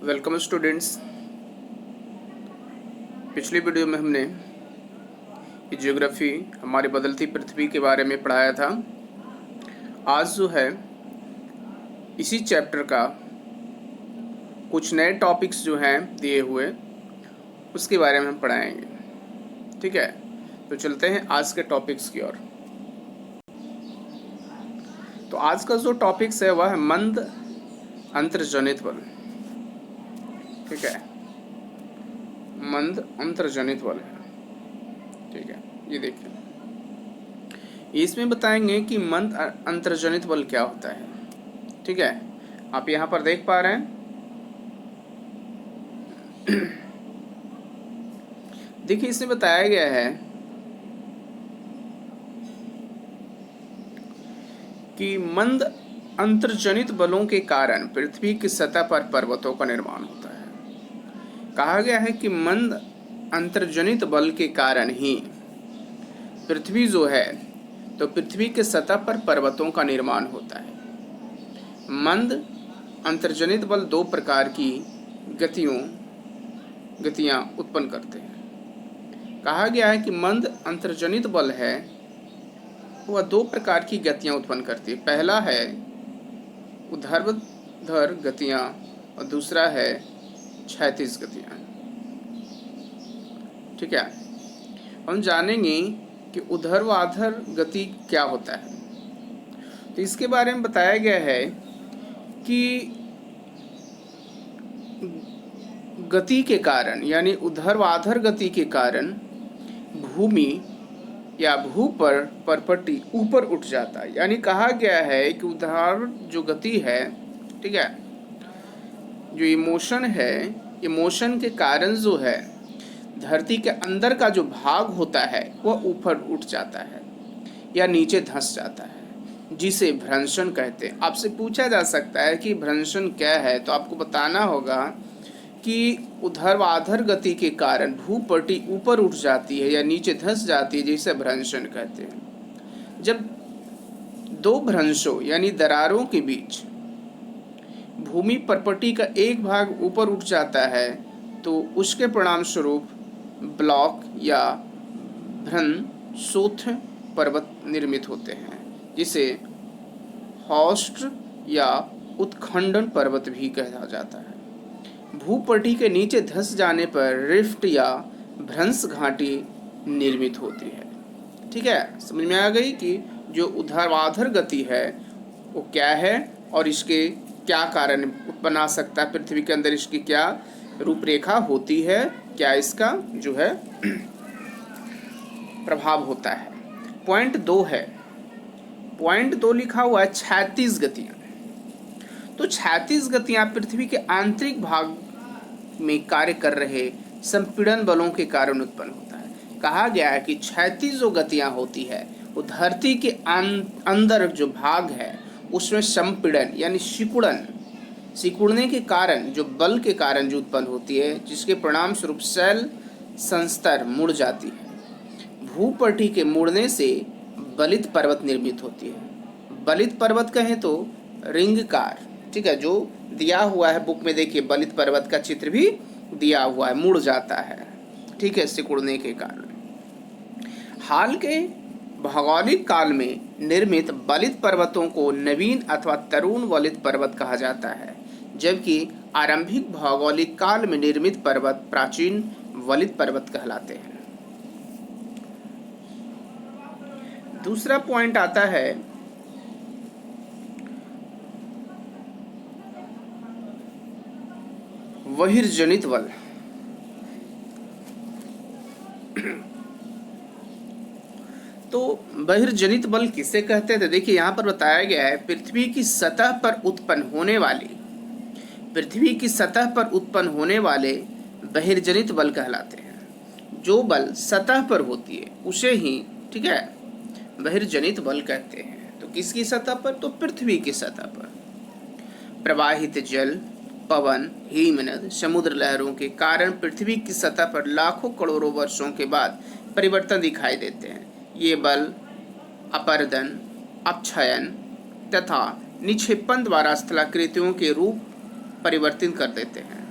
Welcome students. पिछली video में हमने ज्योग्राफी हमारी बदलती पृथ्वी के बारे में पढ़ाया था। आज जो है इसी चैप्टर का कुछ नए टॉपिक्स जो हैं दिए हुए उसके बारे में हम पढ़ाएंगे। ठीक है, तो चलते हैं आज के टॉपिक्स की ओर। तो आज का जो टॉपिक्स है वह है मंद अंतर्जनित बल। ठीक है, मंद अंतर्जनित बल है। ठीक है, ये देखिए, इसमें बताएंगे कि मंद अंतर्जनित बल क्या होता है। ठीक है, आप यहाँ पर देख पा रहे हैं। देखिए, इसमें बताया गया है कि मंद अंतर्जनित बलों के कारण पृथ्वी की सतह पर पर्वतों का निर्माण होता है। कहा गया है कि मंद अंतर्जनित बल के कारण ही पृथ्वी जो है तो पृथ्वी के सतह पर पर्वतों का निर्माण होता है। मंद अंतर्जनित बल दो प्रकार की गतियां उत्पन्न करते हैं। कहा गया है कि मंद अंतर्जनित बल है वह दो प्रकार की गतियां उत्पन्न करती है। पहला है ऊर्ध्वाधर गतियां और दूसरा है क्षैतिज गतियां। ठीक है, हम जानेंगे कि ऊर्ध्वाधर गति क्या होता है। तो इसके बारे में बताया गया है कि गति के कारण यानी ऊर्ध्वाधर गति के कारण भूमि या भू पर परपट्टी ऊपर उठ जाता है। यानी कहा गया है कि ऊर्ध्वाधर जो गति है, ठीक है, जो इमोशन है, इमोशन के कारण जो है धरती के अंदर का जो भाग होता है वह ऊपर उठ जाता है या नीचे धंस जाता है, जिसे भ्रंशन कहते हैं। आपसे पूछा जा सकता है कि भ्रंशन क्या है, तो आपको बताना होगा कि ऊर्ध्वाधर गति के कारण भूपट्टी ऊपर उठ जाती है या नीचे धंस जाती है, जिसे भ्रंशन कहते हैं। जब दो भ्रंशों यानी दरारों के बीच भूमि परपट्टी का एक भाग ऊपर उठ जाता है तो उसके परिणाम स्वरूप ब्लॉक या भ्रंशोत्थ पर्वत निर्मित होते हैं, जिसे हॉस्ट या उत्खंडन पर्वत भी कहा जाता है। भूपट्टी के नीचे धंस जाने पर रिफ्ट या भ्रंश घाटी निर्मित होती है। ठीक है, समझ में आ गई कि जो ऊर्ध्वाधर गति है वो क्या है और इसके क्या कारण उत्पन्न आ सकता है, पृथ्वी के अंदर इसकी क्या रूपरेखा होती है, क्या इसका जो है प्रभाव होता है। पॉइंट 2 है, पॉइंट 2 लिखा हुआ है क्षैतिज गतियां। तो क्षैतिज गतियां पृथ्वी के आंतरिक भाग में कार्य कर रहे संपीड़न बलों के कारण उत्पन्न होता है। कहा गया है कि क्षैतिज जो गतियां होती है वो धरती के अंदर जो भाग है उसमें संपीड़न यानी सिकुड़ने के कारण, जो बल के कारण जो उत्पन्न होती है, जिसके परिणाम स्वरूप शैल संस्तर मुड़ जाती है। भूपट्टी के मुड़ने से बलित पर्वत निर्मित होती है। बलित पर्वत कहें तो रिंगकार, ठीक है, जो दिया हुआ है बुक में, देखिए बलित पर्वत का चित्र भी दिया हुआ है, मुड़ जाता है। ठीक है, सिकुड़ने के कारण। हाल के भौगोलिक काल में निर्मित बलित पर्वतों को नवीन अथवा तरुण वलित पर्वत कहा जाता है, जबकि आरंभिक भौगोलिक काल में निर्मित पर्वत प्राचीन वलित पर्वत कहलाते हैं। दूसरा पॉइंट आता है बहिर्जनित बल। तो बहिर्जनित बल किसे कहते थे? देखिए, यहाँ पर बताया गया है पृथ्वी की सतह पर उत्पन्न होने वाले बहिर्जनित बल कहलाते हैं। जो बल सतह पर होती है उसे ही, ठीक है, बहिर्जनित बल कहते हैं। तो किसकी सतह पर? तो पृथ्वी की सतह पर प्रवाहित जल, पवन, हिमनद, समुद्र लहरों के कारण पृथ्वी की सतह पर लाखों करोड़ों वर्षों के बाद परिवर्तन दिखाई देते हैं। ये बल अपर्दन, अपक्षयन तथा निक्षेपण द्वारा स्थलाकृतियों के रूप परिवर्तित कर देते हैं।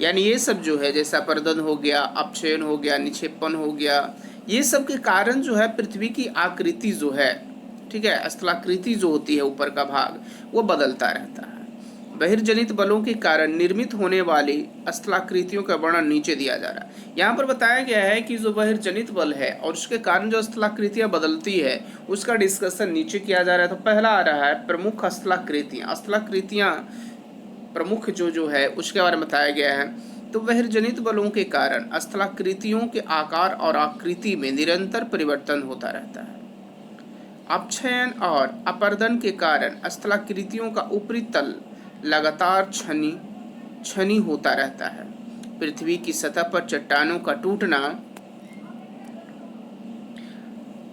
यानी ये सब जो है, जैसा अपर्दन हो गया, अपक्षयन हो गया, निक्षेपण हो गया, ये सब के कारण जो है पृथ्वी की आकृति जो है, ठीक है, स्थलाकृति जो होती है ऊपर का भाग, वो बदलता रहता है। बहिर्जनित बलों के कारण निर्मित होने वाली स्थलाकृतियों का वर्णन नीचे दिया जा रहा है। यहाँ पर बताया गया है कि जो बहिर्जनित बल है और उसके कारण जो स्थलाकृतियां बदलती है, उसका डिस्कशन नीचे किया जा रहा है। तो पहला आ रहा है प्रमुख स्थलाकृतियां। स्थलाकृतियां प्रमुख जो है उसके बारे में बताया गया है। तो बहिर्जनित बलों के कारण स्थलाकृतियों के आकार और आकृति में निरंतर परिवर्तन होता रहता है। अपक्षयन और अपर्दन के कारण स्थलाकृतियों का ऊपरी तल लगातार छनी होता रहता है। पृथ्वी की सतह पर चट्टानों का टूटना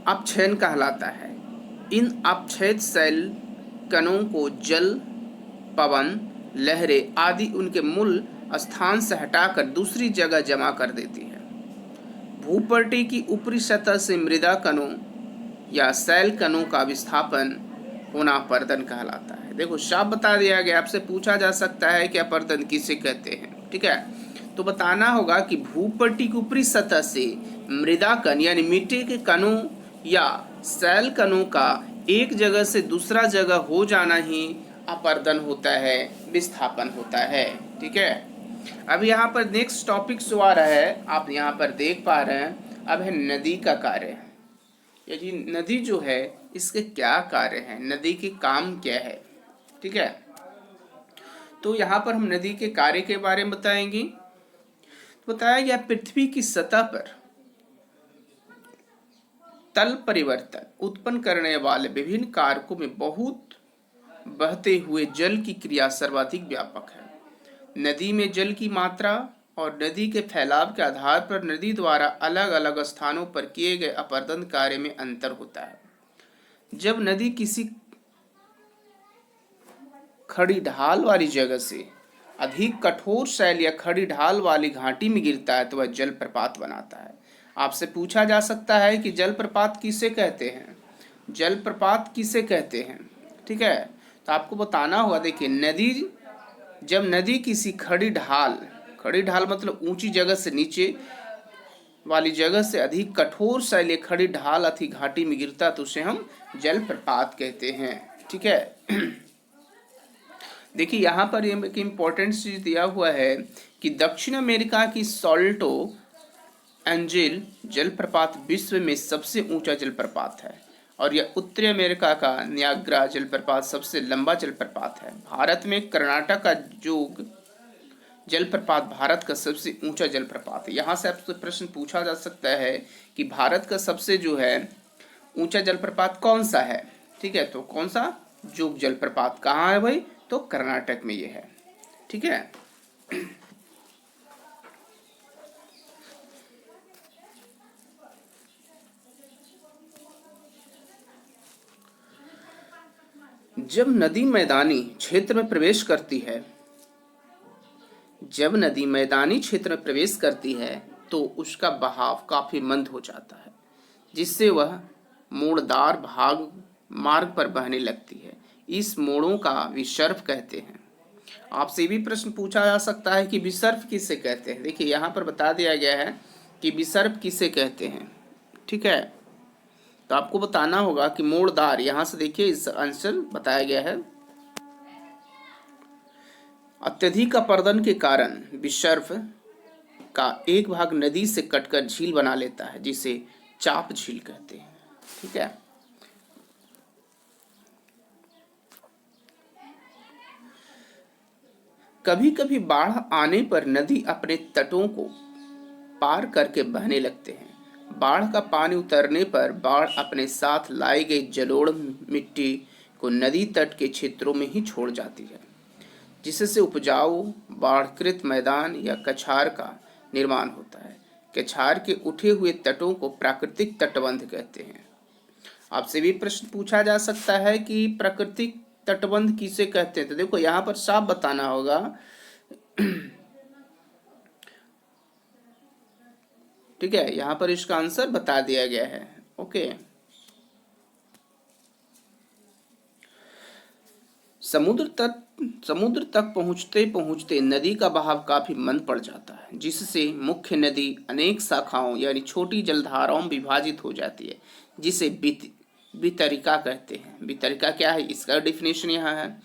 अपक्षयन कहलाता है। इन अपक्षयित शैल कणों को जल, पवन, लहरें आदि उनके मूल स्थान से हटाकर दूसरी जगह जमा कर देती है। भूपट्टी की ऊपरी सतह से मृदा कणों या शैल कणों का विस्थापन होना अपर्दन कहलाता है। देखो साफ बता दिया गया, आपसे पूछा जा सकता है कि अपर्दन किसे कहते हैं, ठीक है। तो बताना होगा कि भूपट्टी की ऊपरी सतह से मृदा कण यानी मिट्टी के कणों या शैल कणों का एक जगह से दूसरा जगह हो जाना ही अपर्दन होता है, विस्थापन होता है, ठीक है। अब यहाँ पर नेक्स्ट टॉपिक जो आ रहा है, आप यहाँ पर देख पा रहे हैं, अब है नदी का कार्य। यदि नदी जो है इसके क्या कार्य हैं, नदी के काम क्या है, ठीक है। तो यहाँ पर हम नदी के कार्य के बारे में बताएंगे। तो बताया गया पृथ्वी की सतह पर तल परिवर्तन उत्पन्न करने वाले विभिन्न कारकों में बहुत बहते हुए जल की क्रिया सर्वाधिक व्यापक है। नदी में जल की मात्रा और नदी के फैलाव के आधार पर नदी द्वारा अलग अलग स्थानों पर किए गए अपर्दन कार्य में अंतर होता है। जब नदी किसी खड़ी ढाल वाली जगह से अधिक कठोर शैल या खड़ी ढाल वाली घाटी में गिरता है तो वह जलप्रपात बनाता है। आपसे पूछा जा सकता है कि जलप्रपात किसे कहते हैं, जलप्रपात किसे कहते हैं, ठीक है। तो आपको बताना होगा, देखिए जब नदी किसी खड़ी ढाल मतलब ऊंची जगह से नीचे वाली जगह से अधिक कठोर शैल खड़ी ढाल अथी घाटी में गिरता तो उसे हम जलप्रपात कहते हैं, ठीक है। देखिए यहाँ पर एक इम्पोर्टेंट चीज दिया हुआ है कि दक्षिण अमेरिका की सॉल्टो एंजेल जलप्रपात विश्व में सबसे ऊंचा जलप्रपात है और यह उत्तरी अमेरिका का नियाग्रा जलप्रपात सबसे लंबा जलप्रपात है। भारत में कर्नाटक का जोग जलप्रपात भारत का सबसे ऊंचा जलप्रपात है। यहाँ से आपसे प्रश्न पूछा जा सकता है कि भारत का सबसे जो है ऊंचा जलप्रपात कौन सा है, ठीक है। तो कौन सा, जोग जलप्रपात कहाँ है भाई, तो कर्नाटक में ये है, ठीक है। जब नदी मैदानी क्षेत्र में प्रवेश करती है तो उसका बहाव काफी मंद हो जाता है, जिससे वह मोड़दार मार्ग पर बहने लगती है। इस मोड़ों का विसर्प कहते हैं। आपसे भी प्रश्न पूछा जा सकता है कि विसर्प किसे कहते हैं। देखिए यहाँ पर बता दिया गया है कि विसर्प किसे कहते हैं, ठीक है। तो आपको बताना होगा कि मोड़दार, यहाँ से देखिए इस आंसर बताया गया है। अत्यधिक अपर्दन के कारण विसर्प का एक भाग नदी से कटकर झील बना लेता है, जिसे चाप झील कहते हैं, ठीक है। कभी कभी बाढ़ आने पर नदी अपने तटों को पार करके बहने लगते हैं। बाढ़ का पानी उतरने पर बाढ़ अपने साथ लाई गई जलोढ़ मिट्टी को नदी तट के क्षेत्रों में ही छोड़ जाती है, जिससे उपजाऊ बाढ़कृत मैदान या कछार का निर्माण होता है। कछार के उठे हुए तटों को प्राकृतिक तटबंध कहते हैं। आपसे भी प्रश्न पूछा जा सकता है कि प्राकृतिक तटबंध किसे कहते हैं। तो देखो यहाँ पर साफ बताना होगा ठीक है, यहाँ पर इसका आंसर बता दिया गया है, ओके। समुद्र तक पहुंचते पहुंचते नदी का बहाव काफी मंद पड़ जाता है, जिससे मुख्य नदी अनेक शाखाओं यानी छोटी जलधाराओं में विभाजित हो जाती है, जिसे वितरिका कहते हैं। वितरिका क्या है, इसका डिफिनेशन यहाँ है।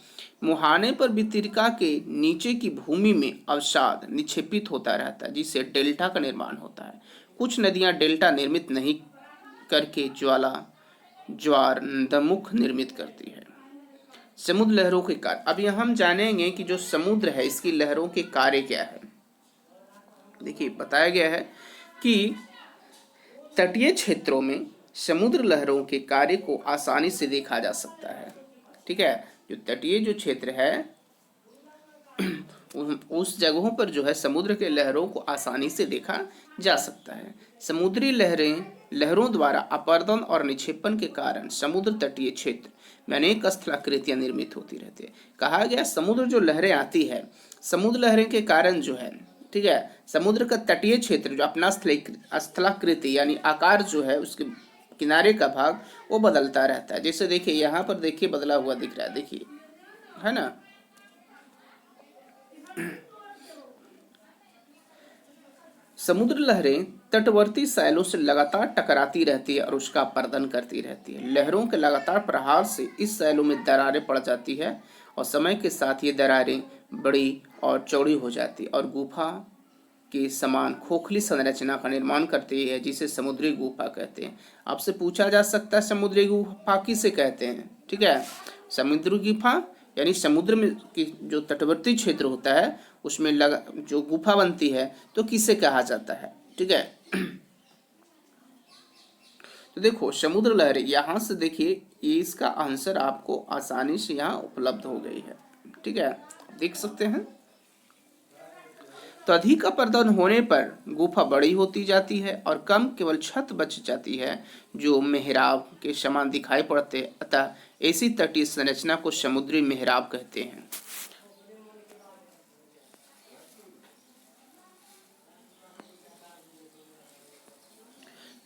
मुहाने पर वितरिका के नीचे की भूमि में अवसाद निक्षेपित होता रहता है, जिससे डेल्टा का निर्माण होता है। कुछ नदियां डेल्टा निर्मित नहीं करके ज्वार दमुख निर्मित करती है। समुद्र लहरों के कार्य, अब यह हम जानेंगे कि जो समुद्र है इसकी लहरों के कार्य क्या है। देखिए बताया गया है कि तटीय क्षेत्रों में समुद्र लहरों के कार्य को आसानी से देखा जा सकता है। ठीक है, जो तटीय जो क्षेत्र है उस जगहों पर जो है समुद्र के लहरों को आसानी से देखा जा सकता है। समुद्री लहरों द्वारा अपर्दन और निक्षेपण के कारण समुद्र तटीय क्षेत्र में अनेक स्थलाकृतियां निर्मित होती रहती है। कहा गया समुद्र जो लहरें आती है, समुद्र लहरें के कारण जो है, ठीक है, समुद्र का तटीय क्षेत्र जो अपना स्थलाकृति यानी आकार जो है उसके किनारे का भाग वो बदलता रहता है। जैसे देखिए यहाँ पर देखिए बदला हुआ दिख रहा है, देखिए है ना। समुद्र लहरें तटवर्ती शैलों से लगातार टकराती रहती है और उसका अपर्दन करती रहती है। लहरों के लगातार प्रहार से इस शैलों में दरारें पड़ जाती है और समय के साथ ये दरारें बड़ी और चौड़ी हो जाती है और गुफा के समान खोखली संरचना का निर्माण करती है, जिसे समुद्री गुफा कहते हैं। आपसे पूछा जा सकता है समुद्री गुफा किसे कहते हैं। ठीक है, समुद्री गुफा यानी समुद्र में की जो तटवर्ती क्षेत्र होता है उसमें जो गुफा बनती है तो किसे कहा जाता है। ठीक है, तो देखो समुद्र लहरें, यहाँ से देखिए ये इसका आंसर आपको आसानी से यहाँ उपलब्ध हो गई है। ठीक है, देख सकते हैं। तो अधिक अपर्दन होने पर गुफा बड़ी होती जाती है और कम केवल छत बच जाती है जो मेहराब के समान दिखाई पड़ते हैं। अतः ऐसी तटीय संरचना को समुद्री मेहराब कहते हैं।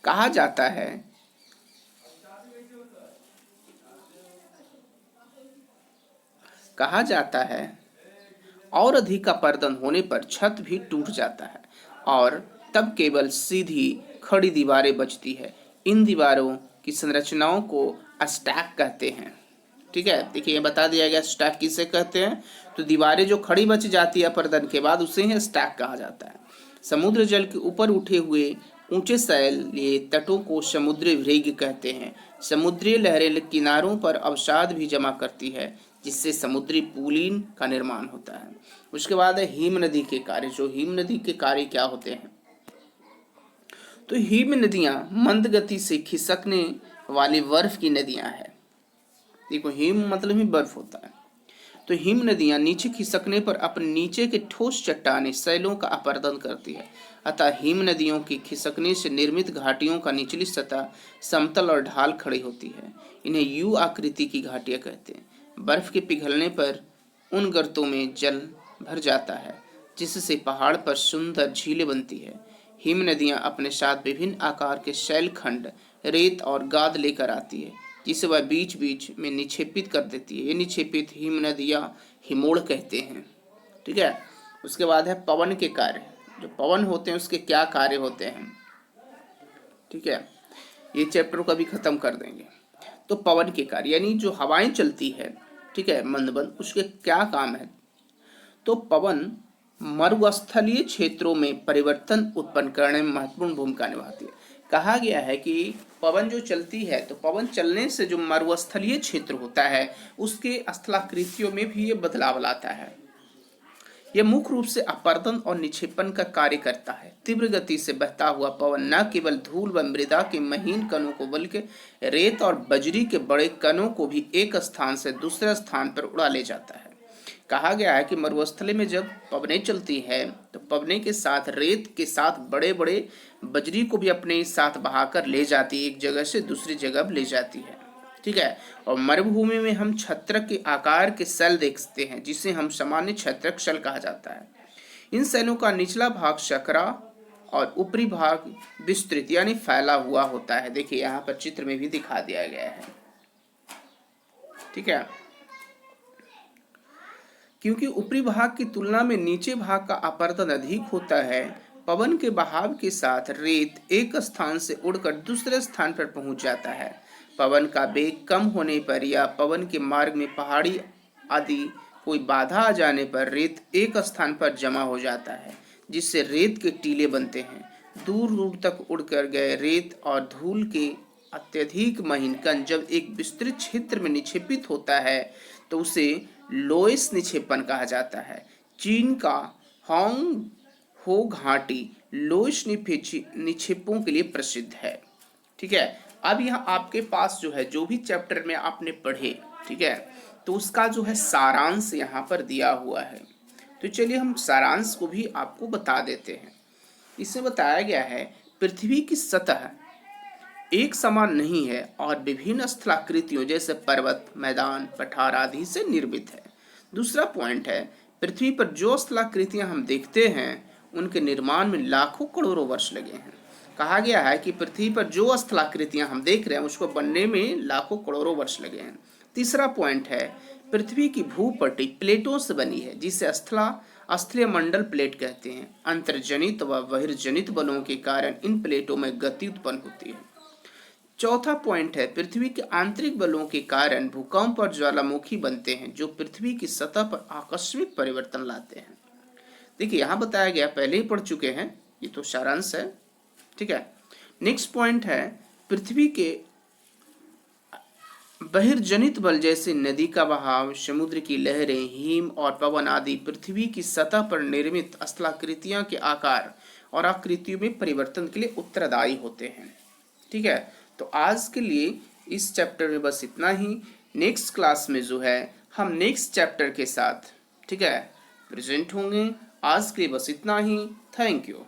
कहा जाता है और अधिक अपर्दन होने पर छत भी टूट जाता है और तब केवल सीधी खड़ी दीवारें बचती है। इन दीवारों की संरचनाओं को स्टैक कहते हैं। ठीक है, देखिए ये बता दिया गया स्टैक किसे कहते हैं। तो दीवारें जो खड़ी बच जाती है अपर्दन के बाद उसे ही स्टैक कहा जाता है। समुद्र जल के ऊपर उठे हुए ऊंचे शैलीय तटों को समुद्री वृग्ग कहते हैं। समुद्री लहरें किनारों पर अवसाद भी जमा करती है, जिससे समुद्री पुलिन का निर्माण होता है। उसके बाद है हिम नदी के कार्य। जो हिम नदी के कार्य क्या होते हैं, तो हिम नदियां मंद गति से खिसकने वाली बर्फ की नदियां हैं। देखो हिम मतलब ही बर्फ होता है। तो हिम नदियां नीचे खिसकने पर अपने नीचे के ठोस चट्टाने शैलों का अपरदन करती है। अतः हिम नदियों की खिसकने से निर्मित घाटियों का निचली सतह समतल और ढाल खड़ी होती है। इन्हें यू आकृति की घाटियां कहते हैं। बर्फ के पिघलने पर उन गर्तों में जल भर जाता है, जिससे पहाड़ पर सुंदर झीलें बनती है। हिम नदियां अपने साथ विभिन्न आकार के शैलखंड, रेत और गाद लेकर आती है, जिसे वह बीच बीच में निक्षेपित कर देती है। ये निक्षेपित हिम नदियां हिमोड़ कहते हैं। ठीक है, उसके बाद है पवन के कार्य। जो पवन होते हैं उसके क्या कार्य होते हैं। ठीक है, ये चैप्टर को अभी खत्म कर देंगे। तो पवन के कार्य यानी जो हवाएं चलती है, ठीक है, मंदबंद, उसके क्या काम है। तो पवन मरुस्थलीय क्षेत्रों में परिवर्तन उत्पन्न करने में महत्वपूर्ण भूमिका निभाती है। कहा गया है कि पवन जो चलती है तो पवन चलने से जो मरुस्थलीय क्षेत्र होता है उसके स्थलाकृतियों में भी ये बदलाव लाता है। यह मुख्य रूप से अपरदन और निक्षेपण का कार्य करता है। तीव्र गति से बहता हुआ पवन न केवल धूल व मृदा के महीन कणों को बल्कि रेत और बजरी के बड़े कणों को भी एक स्थान से दूसरे स्थान पर उड़ा ले जाता है। कहा गया है कि मरुस्थली में जब पवनें चलती है तो पवने के साथ रेत के साथ बड़े बड़े बजरी को भी अपने साथ बहाकर ले जाती है, एक जगह से दूसरी जगह ले जाती है। ठीक है, और मरुभूमि में हम छत्रक के आकार के सेल देखते हैं, जिसे हम सामान्य छत्रक सेल कहा जाता है। इन सेलों का निचला भाग सकरा और ऊपरी भाग विस्तृत यानी फैला हुआ होता है। देखिए यहाँ पर चित्र में भी दिखा दिया गया है। ठीक है, क्योंकि ऊपरी भाग की तुलना में नीचे भाग का अपरदन अधिक होता है, पवन के बहाव के साथ रेत एक स्थान से उड़कर दूसरे स्थान पर पहुंच जाता है। पवन का वेग कम होने पर या पवन के मार्ग में पहाड़ी आदि कोई बाधा आ जाने पर रेत एक स्थान पर जमा हो जाता है, जिससे रेत के टीले बनते हैं। दूर दूर तक उड़कर गए रेत और धूल के अत्यधिक महीन कण जब एक विस्तृत क्षेत्र में निक्षेपित होता है तो उसे लोएस निक्षेपण कहा जाता है। चीन का होंग हो घाटी लोएस निक्षेपों के लिए प्रसिद्ध है। ठीक है, अब यहाँ आपके पास जो है जो भी चैप्टर में आपने पढ़े, ठीक है, तो उसका जो है सारांश यहाँ पर दिया हुआ है। तो चलिए हम सारांश को भी आपको बता देते हैं। इसमें बताया गया है पृथ्वी की सतह एक समान नहीं है और विभिन्न स्थलाकृतियों जैसे पर्वत, मैदान, पठार आदि से निर्मित है। दूसरा पॉइंट है पृथ्वी पर जो स्थलाकृतियां हम देखते हैं उनके निर्माण में लाखों करोड़ों वर्ष लगे हैं। कहा गया है कि पृथ्वी पर जो स्थलाकृतियां हम देख रहे हैं उसको बनने में लाखों करोड़ों वर्ष लगे हैं। तीसरा पॉइंट है पृथ्वी की भूपट्टी प्लेटों से बनी है जिसे स्थलीय मंडल प्लेट कहते हैं। अंतर्जनित व बहिर्जनित बलों के कारण इन प्लेटों में गति उत्पन्न होती है। चौथा पॉइंट है पृथ्वी के आंतरिक बलों के कारण भूकंप और ज्वालामुखी बनते हैं जो पृथ्वी की सतह पर आकस्मिक परिवर्तन लाते हैं। देखिए यहाँ बताया गया, पहले ही पढ़ चुके हैं, ये तो सारांश है। ठीक है, नेक्स्ट पॉइंट है पृथ्वी के बहिर्जनित बल जैसे नदी का बहाव, समुद्र की लहरें, हिम और पवन आदि पृथ्वी की सतह पर निर्मित स्थलाकृतियों के आकार और आकृतियों में परिवर्तन के लिए उत्तरदायी होते हैं। ठीक है, तो आज के लिए इस चैप्टर में बस इतना ही। नेक्स्ट क्लास में जो है हम नेक्स्ट चैप्टर के साथ, ठीक है, प्रेजेंट होंगे। आज के लिए बस इतना ही। Thank you.